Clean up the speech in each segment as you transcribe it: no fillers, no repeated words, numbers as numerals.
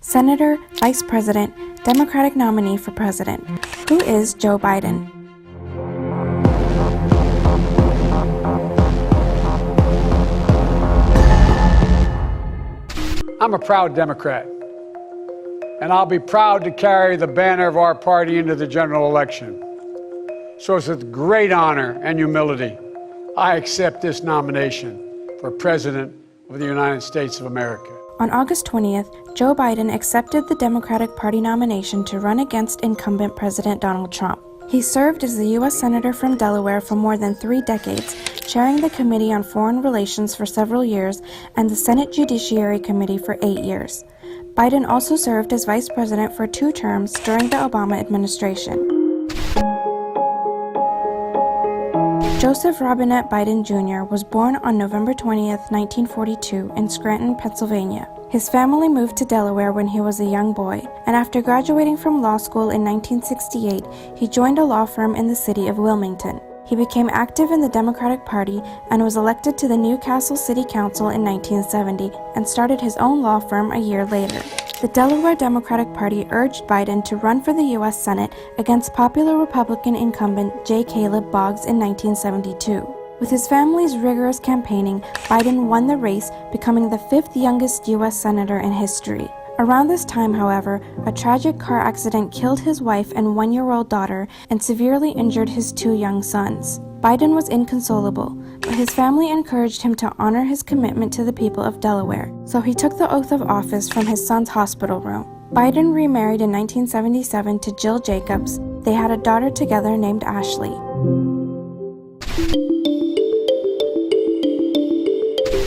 Senator, Vice President, Democratic nominee for President. Who is Joe Biden? I'm a proud Democrat, and I'll be proud to carry the banner of our party into the general election. So it's with great honor and humility, I accept this nomination for President of the United States of America. On August 20th, Joe Biden accepted the Democratic Party nomination to run against incumbent President Donald Trump. He served as the U.S. Senator from Delaware for more than 3 decades, chairing the Committee on Foreign Relations for several years and the Senate Judiciary Committee for 8 years. Biden also served as Vice President for 2 terms during the Obama administration. Joseph Robinette Biden Jr. was born on November 20th, 1942 in Scranton, Pennsylvania. His family moved to Delaware when he was a young boy, and after graduating from law school in 1968, he joined a law firm in the city of Wilmington. He became active in the Democratic Party and was elected to the Newcastle City Council in 1970 and started his own law firm a year later. The Delaware Democratic Party urged Biden to run for the U.S. Senate against popular Republican incumbent J. Caleb Boggs in 1972. With his family's rigorous campaigning, Biden won the race, becoming the 5th youngest U.S. senator in history. Around this time, however, a tragic car accident killed his wife and 1-year-old daughter and severely injured his 2 young sons. Biden was inconsolable, but his family encouraged him to honor his commitment to the people of Delaware, so he took the oath of office from his son's hospital room. Biden remarried in 1977 to Jill Jacobs. They had a daughter together named Ashley.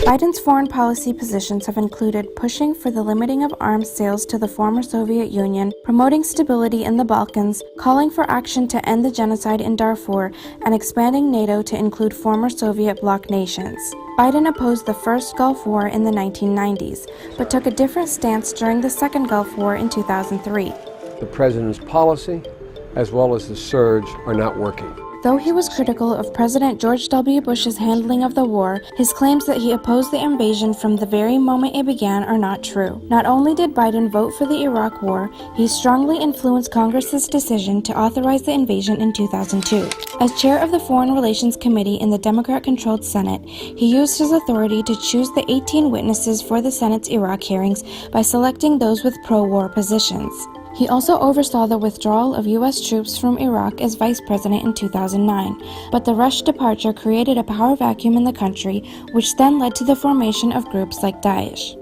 Biden's foreign policy positions have included pushing for the limiting of arms sales to the former Soviet Union, promoting stability in the Balkans, calling for action to end the genocide in Darfur, and expanding NATO to include former Soviet bloc nations. Biden opposed the first Gulf War in the 1990s, but took a different stance during the second Gulf War in 2003. The president's policy, as well as the surge, are not working. Though he was critical of President George W. Bush's handling of the war, his claims that he opposed the invasion from the very moment it began are not true. Not only did Biden vote for the Iraq War, he strongly influenced Congress's decision to authorize the invasion in 2002. As chair of the Foreign Relations Committee in the Democrat-controlled Senate, he used his authority to choose the 18 witnesses for the Senate's Iraq hearings by selecting those with pro-war positions. He also oversaw the withdrawal of U.S. troops from Iraq as vice president in 2009, but the rushed departure created a power vacuum in the country, which then led to the formation of groups like Daesh.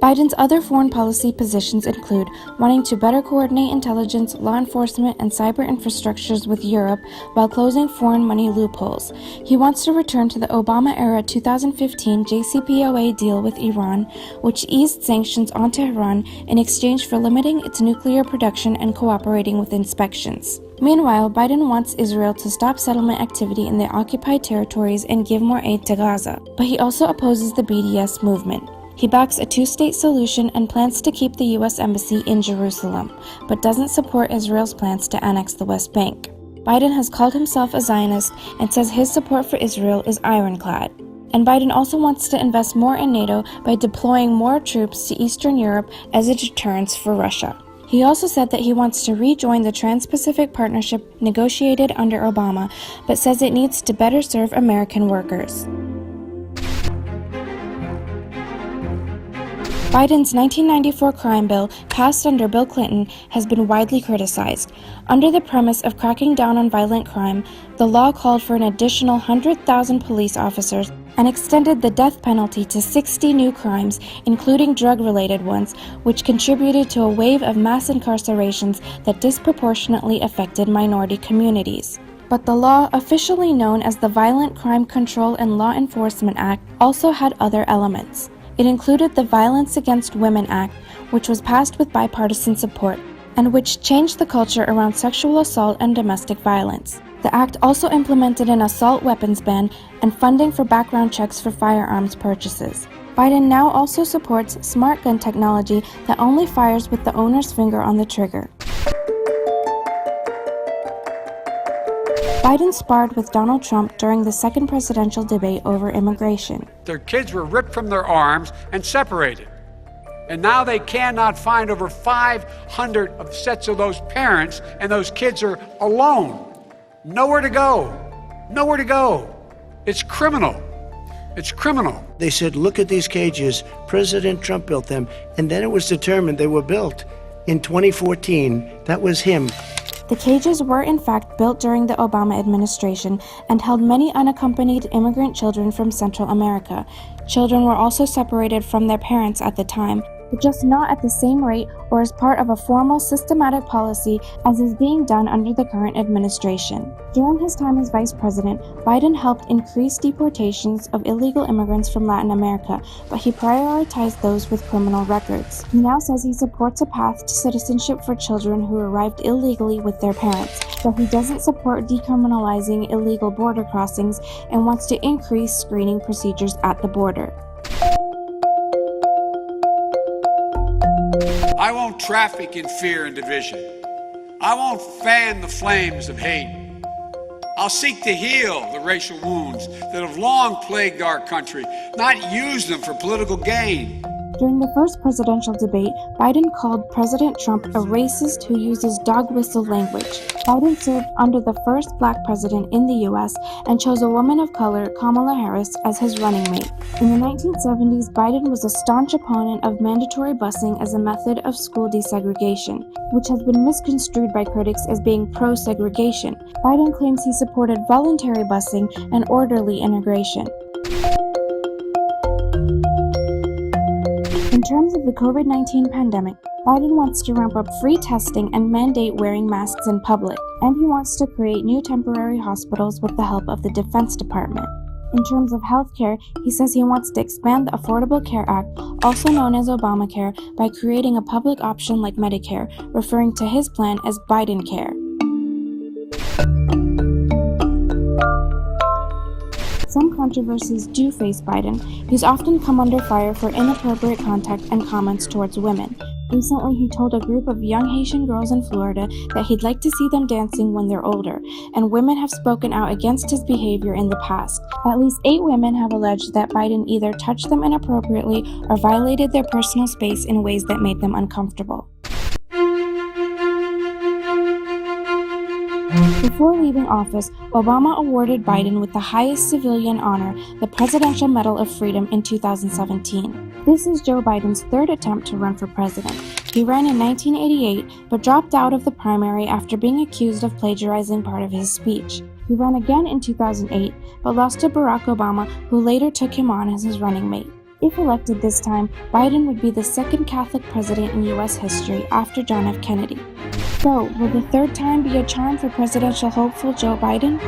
Biden's other foreign policy positions include wanting to better coordinate intelligence, law enforcement, and cyber infrastructures with Europe while closing foreign money loopholes. He wants to return to the Obama-era 2015 JCPOA deal with Iran, which eased sanctions on Tehran in exchange for limiting its nuclear production and cooperating with inspections. Meanwhile, Biden wants Israel to stop settlement activity in the occupied territories and give more aid to Gaza, but he also opposes the BDS movement. He backs a 2-state solution and plans to keep the U.S. Embassy in Jerusalem, but doesn't support Israel's plans to annex the West Bank. Biden has called himself a Zionist and says his support for Israel is ironclad. And Biden also wants to invest more in NATO by deploying more troops to Eastern Europe as a deterrence for Russia. He also said that he wants to rejoin the Trans-Pacific Partnership negotiated under Obama, but says it needs to better serve American workers. Biden's 1994 crime bill, passed under Bill Clinton, has been widely criticized. Under the premise of cracking down on violent crime, the law called for an additional 100,000 police officers and extended the death penalty to 60 new crimes, including drug-related ones, which contributed to a wave of mass incarcerations that disproportionately affected minority communities. But the law, officially known as the Violent Crime Control and Law Enforcement Act, also had other elements. It included the Violence Against Women Act, which was passed with bipartisan support, and which changed the culture around sexual assault and domestic violence. The act also implemented an assault weapons ban and funding for background checks for firearms purchases. Biden now also supports smart gun technology that only fires with the owner's finger on the trigger. Biden sparred with Donald Trump during the second presidential debate over immigration. Their kids were ripped from their arms and separated. And now they cannot find over 500 of sets of those parents, and those kids are alone. Nowhere to go. Nowhere to go. It's criminal. It's criminal. They said, look at these cages. President Trump built them. And then it was determined they were built in 2014. That was him. The cages were in fact built during the Obama administration and held many unaccompanied immigrant children from Central America. Children were also separated from their parents at the time, but just not at the same rate or as part of a formal, systematic policy as is being done under the current administration. During his time as vice president, Biden helped increase deportations of illegal immigrants from Latin America, but he prioritized those with criminal records. He now says he supports a path to citizenship for children who arrived illegally with their parents, but he doesn't support decriminalizing illegal border crossings and wants to increase screening procedures at the border. I won't traffic in fear and division. I won't fan the flames of hate. I'll seek to heal the racial wounds that have long plagued our country, not use them for political gain. During the first presidential debate, Biden called President Trump a racist who uses dog whistle language. Biden served under the first black president in the U.S. and chose a woman of color, Kamala Harris, as his running mate. In the 1970s, Biden was a staunch opponent of mandatory busing as a method of school desegregation, which has been misconstrued by critics as being pro-segregation. Biden claims he supported voluntary busing and orderly integration. In terms of the COVID-19 pandemic, Biden wants to ramp up free testing and mandate wearing masks in public, and he wants to create new temporary hospitals with the help of the Defense Department. In terms of healthcare, he says he wants to expand the Affordable Care Act, also known as Obamacare, by creating a public option like Medicare, referring to his plan as Biden Care. Some controversies do face Biden. He's often come under fire for inappropriate contact and comments towards women. Recently, he told a group of young Haitian girls in Florida that he'd like to see them dancing when they're older, and women have spoken out against his behavior in the past. At least 8 women have alleged that Biden either touched them inappropriately or violated their personal space in ways that made them uncomfortable. Before leaving office, Obama awarded Biden with the highest civilian honor, the Presidential Medal of Freedom, in 2017. This is Joe Biden's third attempt to run for president. He ran in 1988, but dropped out of the primary after being accused of plagiarizing part of his speech. He ran again in 2008, but lost to Barack Obama, who later took him on as his running mate. If elected this time, Biden would be the second Catholic president in U.S. history after John F. Kennedy. So, will the third time be a charm for presidential hopeful Joe Biden?